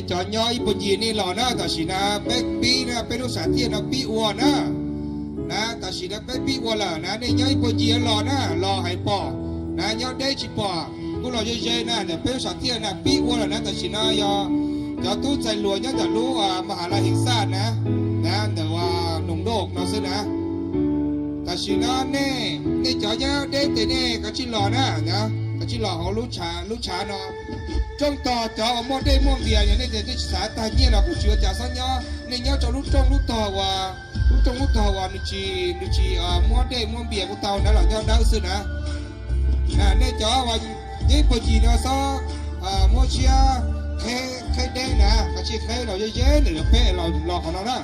จอย้อยปุญญีนี่หล่อนะแต่สินะเป๊กปีนะเป็นอุตสาหเทียนนะปีวัวนะแต่สินะเป๊กปีวัวละนะเนี่ยย้อยปุญญีหล่อนะหล่อให้ปอนะย้อยได้จิปอกูหล่อเยอะๆนะเนี่ยเป็นอุตสาหเทียนนะปีวัวละนะแต่สินะยอจะตู้ใจรวยย้อยจะรู้มหาลัยแห่งชาตินะแต่ว่าหนุ่มโลกเนาะซึ่งนะแต่สินะเนี่ยจอย้อยได้แต่เนี่ยก็ชิหล่อนะก็ชิหล่อของลูกชาเนาะจงต่อจอมอได้ม่วงเดียอย่างนี้จะสาตาเนี่ยเราผู้เชื่อจากสัญญาในเงี้ยจะรู้ต่อว่านุชีมอได้ม่วงเบียกูเตานั่นหรอเจ้าดาวซึ่งนะเนี่ยจอว่านี่ปจีเนาะซอมอเชียเคยได้นะก็ชีเคยเราเยอะๆหรือเป้เราของเรานะ